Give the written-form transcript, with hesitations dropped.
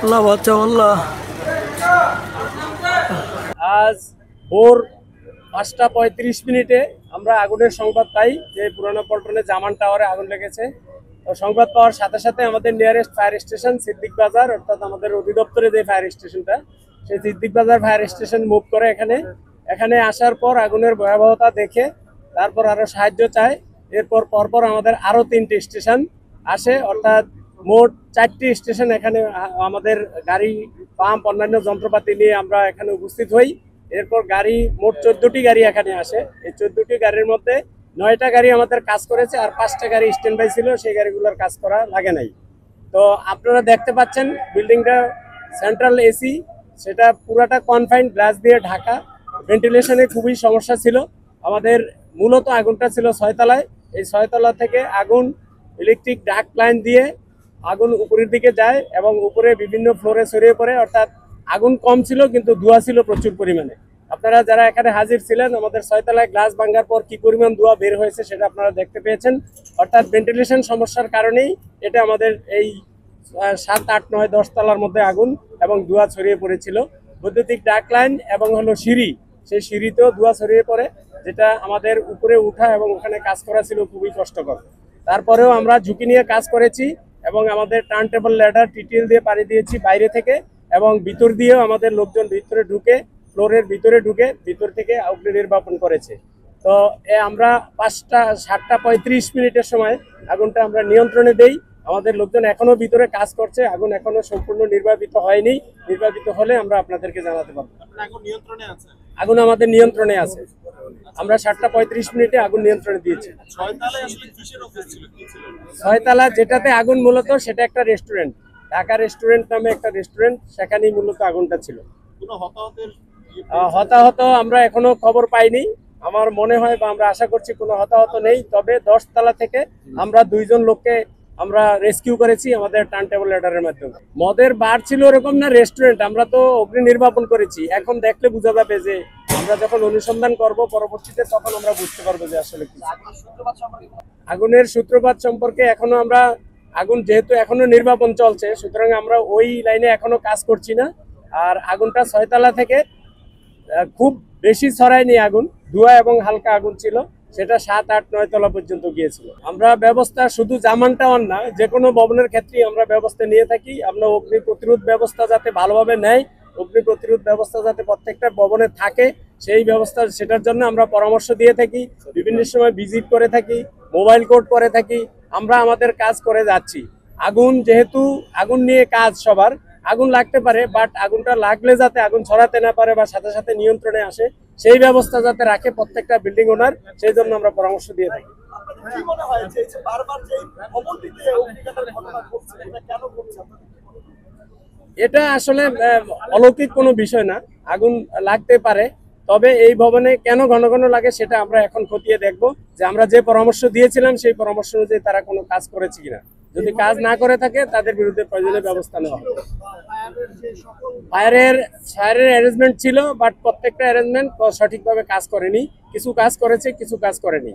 আল্লাহ বাঁচাও আল্লাহ। আজ ভোর 5টা 35 মিনিটে আমরা আগুনের সংবাদ পাই যে পুরানো পল্টনে জামান টাওয়ারে আগুন লেগেছে। তো সংবাদ পাওয়ার সাথে সাথে আমাদের নিয়ারেস্ট ফায়ার স্টেশন সিদ্দিক বাজার, অর্থাৎ আমাদের অধিদপ্তরে যে ফায়ার স্টেশনটা, সেই সিদ্দিক বাজার ফায়ার স্টেশন মুভ করে এখানে আসার পর আগুনের ভয়াবহতা দেখে তারপর আরো সাহায্য চায়। এরপর পরপর আমাদের আরো 3টে স্টেশন আসে, অর্থাৎ মোট 4টি স্টেশন এখানে আমাদের গাড়ি পাম্প অন্যান্য যন্ত্রপাতি নিয়ে আমরা এখানে উপস্থিত হই। এরপর গাড়ি মোট 14টি গাড়ি এখানে আসে। এই 14টি গাড়ির মধ্যে 9টা গাড়ি আমাদের কাজ করেছে, আর 5টা গাড়ি স্ট্যান্ড বাই ছিল, সেই গাড়িগুলোর কাজ করা লাগে নাই। তো আপনারা দেখতে পাচ্ছেন বিল্ডিংটা সেন্ট্রাল এসি, সেটা পুরাটা কনফাইন্ড গ্লাস দিয়ে ঢাকা। ভেন্টিলেশনে খুবই সমস্যা ছিল আমাদের। মূলত আগুনটা ছিল 6তলায়। এই 6তলা থেকে আগুন ইলেকট্রিক ডাক লাইন দিয়ে আগুন উপরের দিকে যায় এবং উপরে বিভিন্ন ফ্লোরে ছড়িয়ে পড়ে, অর্থাৎ আগুন কম ছিল কিন্তু ধোঁয়া ছিল প্রচুর পরিমাণে। আপনারা যারা এখানে হাজির ছিলেন, আমাদের 6তলায় গ্লাস ভাঙার পর কি পরিমাণ ধোঁয়া বের হয়েছে সেটা আপনারা দেখতে পেয়েছেন। অর্থাৎ ভেন্টিলেশন সমস্যার কারণেই এটা আমাদের এই 7, 8, 9, 10 তলার মধ্যে আগুন এবং ধোঁয়া ছড়িয়ে পড়েছিল। বৈদ্যুতিক ডাক লাইন এবং হলো সিঁড়ি, সেই সিঁড়িতেও ধোঁয়া ছড়িয়ে পড়ে, যেটা আমাদের উপরে উঠা এবং ওখানে কাজ করা ছিল খুবই কষ্টকর। তারপরেও আমরা ঝুঁকি নিয়ে কাজ করেছি এবং আমাদের টার্ন টেবল ল্যাডার টিটিএল দিয়ে পাড়ি দিয়েছি বাইরে থেকে, এবং ভিতর দিয়েও আমাদের লোকজন ভিতরে ঢুকে ফ্লোরের ভিতরে ঢুকে ভিতর থেকে অগ্নি নির্বাপন করেছে। তো আমরা 7টা 35 মিনিটের সময় আগুনটা আমরা নিয়ন্ত্রণে দেই। আমাদের লোকজন এখনো ভিতরে কাজ করছে, আগুন এখনো সম্পূর্ণ নির্বাপিত হয়নি। নির্বাপিত হলে আমরা আপনাদেরকে জানাতে পারবো। আগুন আমাদের নিয়ন্ত্রণে আছে। আমরা 7টা 35 মিনিটে আগুন নিয়ন্ত্রণে দিয়েছি। 6তলা যেটাতে আগুন মূলত, সেটা একটা রেস্টুরেন্ট, ঢাকা রেস্টুরেন্ট নামে একটা রেস্টুরেন্ট, সেখানেই মূলত আগুনটা ছিল। হতাহত আমরা এখনো খবর পাইনি। আমার মনে হয় বা আমরা আশা করছি কোনো হতাহত নেই। তবে 10তলা থেকে আমরা 2জন লোককে আমরা রেস্কিউ করেছি আমাদের টার্ন টেবল ল্যাডারের মাধ্যমে। মদের বার ছিল এরকম না, রেস্টুরেন্ট। আমরা তো অগ্নি নির্বাপন করেছি, এখন দেখলে বোঝা যাবে যে, আমরা যখন অনুসন্ধান করব পরবর্তীতে তখন আমরা বুঝতে পারবো যে আসলে কি। আগুনের সূত্রপাত সম্পর্কে এখনো আমরা, আগুন যেহেতু এখনো নির্বাপন চলছে, সুতরাং আমরা ওই লাইনে এখনো কাজ করছি না। আর আগুনটা 6তলা থেকে খুব বেশি ছড়ায়নি আগুন, ধোঁয়া এবং হালকা আগুন ছিল, সেটা 7, 8, 9 তলা পর্যন্ত গিয়েছিল। আমরা ব্যবস্থা শুধু জামান টাওয়ার না, যে কোনো ভবনের ক্ষেত্রেই আমরা ব্যবস্থা নিয়ে থাকি। আমরা অগ্নি প্রতিরোধ ব্যবস্থা যাতে ভালোভাবে নেয়, অগ্নি প্রতিরোধ ব্যবস্থা যাতে প্রত্যেকটা ভবনে থাকে, সেই ব্যবস্থা, সেটার জন্য আমরা পরামর্শ দিয়ে থাকি। বিভিন্ন সময় ভিজিট করে থাকি, মোবাইল কোর্ট করে থাকি, আমরা আমাদের কাজ করে যাচ্ছি। আগুন যেহেতু, আগুন নিয়ে কাজ সবার, আগুন লাগতে পারে, বাট আগুনটা লাগলে যাতে আগুন ছড়াতে না পারে বা সাথে সাথে নিয়ন্ত্রণে আসে, সেই ব্যবস্থা যাতে রাখে প্রত্যেকটা বিল্ডিং ওনার, সেই জন্য আমরা পরামর্শ দিয়ে থাকি। এটা আসলে অলৌকিক কোনো বিষয় না, আগুন লাগতে পারে। তবে এই ভবনে কেন ঘন ঘন লাগে সেটা আমরা এখন খতিয়ে দেখব, যে আমরা যে পরামর্শ দিয়েছিলাম সেই পরামর্শ অনুযায়ী তারা কোনো কাজ করেছে কিনা। যদি কাজ না করে থাকে তাদের বিরুদ্ধে প্রয়োজনীয় ব্যবস্থা নেওয়া হবে। ফায়ারের অ্যারেঞ্জমেন্ট ছিল, বাট প্রত্যেকটা অ্যারেঞ্জমেন্ট সঠিকভাবে কাজ করেনি। কিছু কাজ করেছে, কিছু কাজ করেনি।